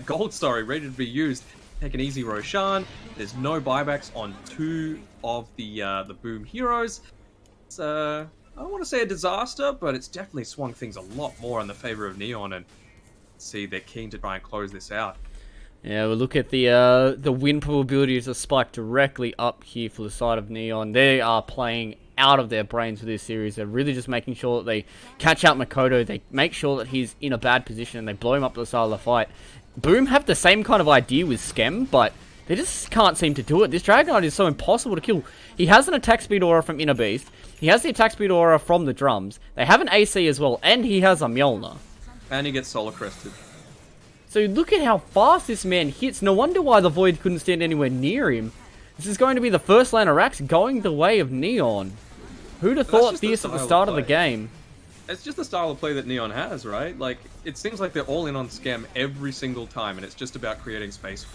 gold, ready to be used. Take an easy Roshan. There's no buybacks on 2 of the Boom heroes. It's I don't want to say a disaster, but it's definitely swung things a lot more in the favor of Neon, and see they're keen to try and close this out. Yeah, we'll look at the win probabilities are spiked directly up here for the side of Neon. They are playing out of their brains for this series. They're really just making sure that they catch out Makoto. They make sure that he's in a bad position and they blow him up to the start of the fight. Boom have the same kind of idea with Skem, but they just can't seem to do it. This Dragon Knight is so impossible to kill. He has an attack speed aura from Inner Beast. He has the attack speed aura from the drums. They have an AC as well, and he has a Mjolnir. And he gets solar crested. So look at how fast this man hits. No wonder why the Void couldn't stand anywhere near him. This is going to be the first lane of racks going the way of Neon. Who'd have thought this at the start of the game? It's just the style of play that Neon has, right? Like, it seems like they're all in on Scam every single time, and it's just about creating space.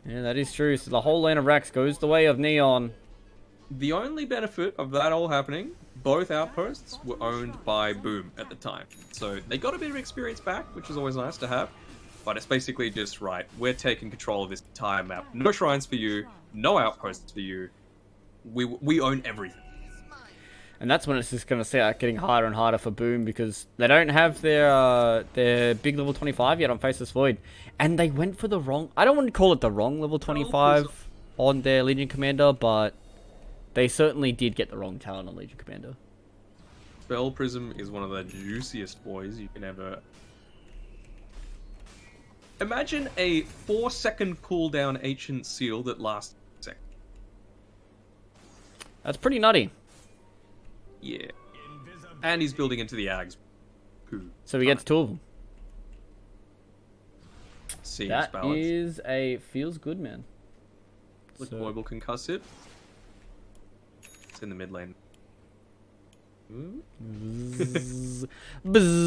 Yeah, that is true. So the whole lane of Rax goes the way of Neon. The only benefit of that all happening, both outposts were owned by Boom at the time. So they got a bit of experience back, which is always nice to have. But it's basically just, right, we're taking control of this entire map. No shrines for you, no outposts for you. We own everything. And that's when it's just going to start getting harder and harder for Boom, because they don't have their big level 25 yet on Faceless Void. And they went for the wrong... I don't want to call it the wrong level 25 on their Legion Commander, but they certainly did get the wrong talent on Legion Commander. Spell Prism is one of the juiciest boys you can ever... Imagine a 4-second cooldown Ancient Seal that lasts a second. That's pretty nutty. Yeah. And he's building into the Ags. So he gets 2 of them. Seems That balanced. is a feels good, man. Look, So- Global can cuss it. It's in the mid lane. Bzzz. Bzzz.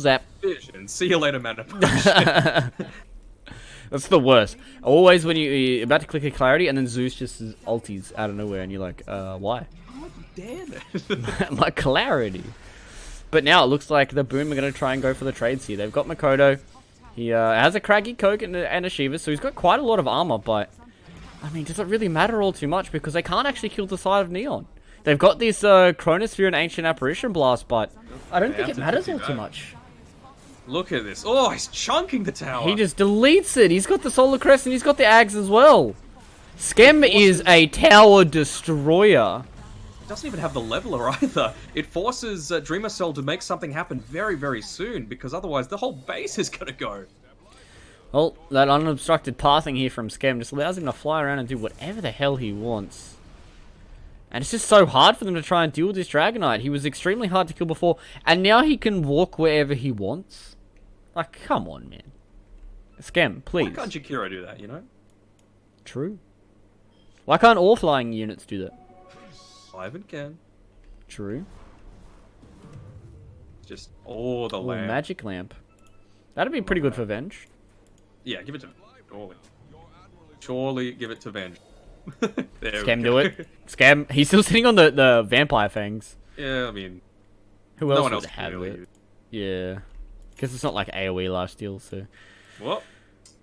Zap. Vision. See you later, man. That's the worst. Always when you're about to click a clarity and then Zeus just ulties out of nowhere and you're like, why? God damn it. My clarity. But now it looks like the Boom are going to try and go for the trades here. They've got Makoto. He has a Craggy Coke and a Shiva, so he's got quite a lot of armor, but... I mean, does it really matter all too much? Because they can't actually kill the side of Neon. They've got this Chronosphere and Ancient Apparition Blast, but I don't think it matters all too much. Look at this. Oh, he's chunking the tower. He just deletes it. He's got the Solar Crest and he's got the Ags as well. Skem is a tower destroyer. It doesn't even have the leveler either. It forces Dreamer Cell to make something happen very, very soon, because otherwise the whole base is going to go. Well, that unobstructed pathing here from Skem just allows him to fly around and do whatever the hell he wants. And it's just so hard for them to try and deal with this Dragonite. He was extremely hard to kill before, and now he can walk wherever he wants. Like, come on, man. Skem, please. Why can't Jakiro do that, you know? True. Why can't all flying units do that? Ivan can. True. Just, oh, the Ooh, lamp. Magic Lamp. That'd be pretty good for Venge. Yeah, give it to Surely. Surely give it to Venge. There Skem we do go. it. Skem, he's still sitting on the Vampire Fangs. Yeah, I mean, Who else no one would else have really it? Yeah. Because it's not like AoE lifesteal, so... Well,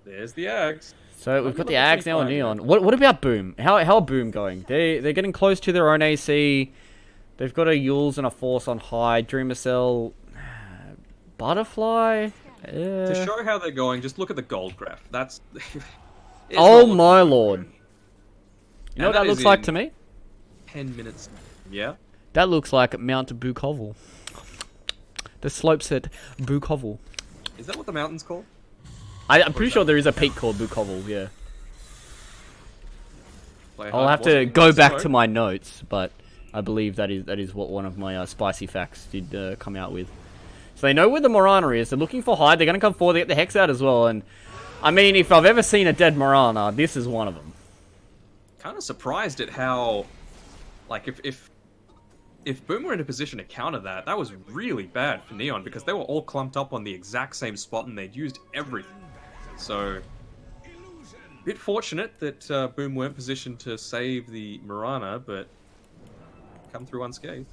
there's the Ags. So we've got the Look at Ags now on 25, Neon. What about Boom? How are Boom going? They're getting close to their own AC. They've got a Yules and a Force on high. Dreamer Cell... Butterfly? To show how they're going, just look at the gold graph. That's... It's Oh not my looking lord. good. You know what And that is looks like in to me? 10 minutes. Yeah? That looks like Mount Bukovel. The slopes at Bukovel. Is that what the mountain's called? I'm pretty sure there is a peak called Bukovel, yeah. Play I'll hard, have to wasn't go it? back So- to my notes, but I believe that is what one of my spicy facts did come out with. So they know where the Morana is. They're looking for Hyde. They're going to come forward. They get the Hex out as well. And I mean, if I've ever seen a dead Morana, this is one of them. Kind of surprised at how, like, if Boom were in a position to counter that, that was really bad for Neon, because they were all clumped up on the exact same spot and they'd used everything. So, bit fortunate that Boom weren't positioned to save the Mirana, but come through unscathed.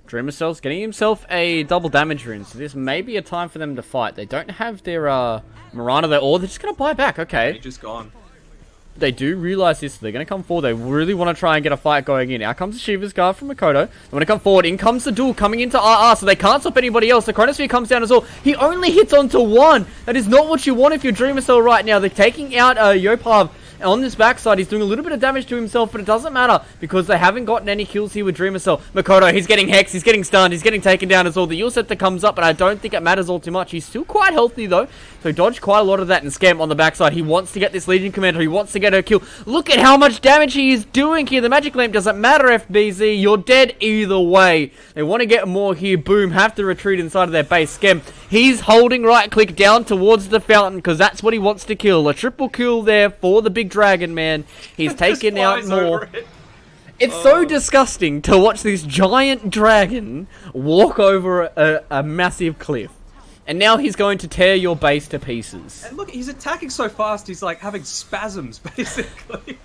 Dreamer Cell's getting himself a double damage rune, so this may be a time for them to fight. They don't have their Mirana there, or they're just going to buy back. Okay. They just gone. They do realize this, so they're going to come forward. They really want to try and get a fight going in. Out comes the Shiva's Guard from Makoto. They want to come forward. In comes the duel coming into RR, so they can't stop anybody else. The Chronosphere comes down as well. He only hits onto one. That is not what you want if you're Dreamer Cell right now. They're taking out Yopov. On this backside, he's doing a little bit of damage to himself, but it doesn't matter because they haven't gotten any kills here with Dreamer Cell. Makoto, he's getting hexed, he's getting stunned, he's getting taken down as well. The Yule Scepter comes up, but I don't think it matters all too much. He's still quite healthy though, so dodged quite a lot of that and Scam on the backside. He wants to get this Legion Commander, he wants to get her kill. Look at how much damage he is doing here. The Magic Lamp doesn't matter, FBZ, you're dead either way. They want to get more here. Boom, have to retreat inside of their base. Scam, he's holding right click down towards the fountain because that's what he wants to kill. A triple kill there for the big dragon, man. He's taken out more. It's so disgusting to watch this giant dragon walk over a massive cliff. And now he's going to tear your base to pieces. And look, he's attacking so fast, he's like having spasms, basically.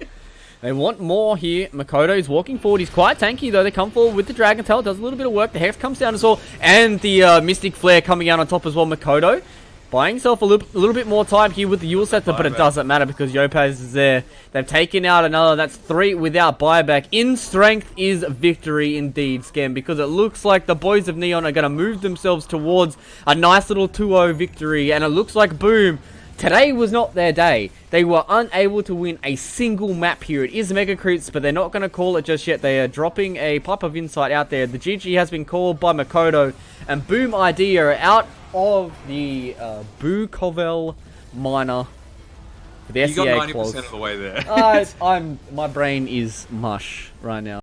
They want more here. Makoto is walking forward. He's quite tanky, though. They come forward with the Dragon Tail. Does a little bit of work. The Hex comes down as well. And the Mystic Flare coming out on top as well. Makoto buying himself a little bit more time here with the Yule Scepter, but it doesn't matter because Yopaz is there. They've taken out another. That's 3 without buyback. In strength is victory indeed, Scam, because it looks like the boys of Neon are going to move themselves towards a nice little 2-0 victory. And it looks like Boom, today was not their day. They were unable to win a single map here. It is Mega Creeps, but they're not going to call it just yet. They are dropping a Pipe of Insight out there. The GG has been called by Makoto, and Boom ID are out of the Bukovel Minor for the SEA You got 90% quals. of the way there. My brain is mush right now.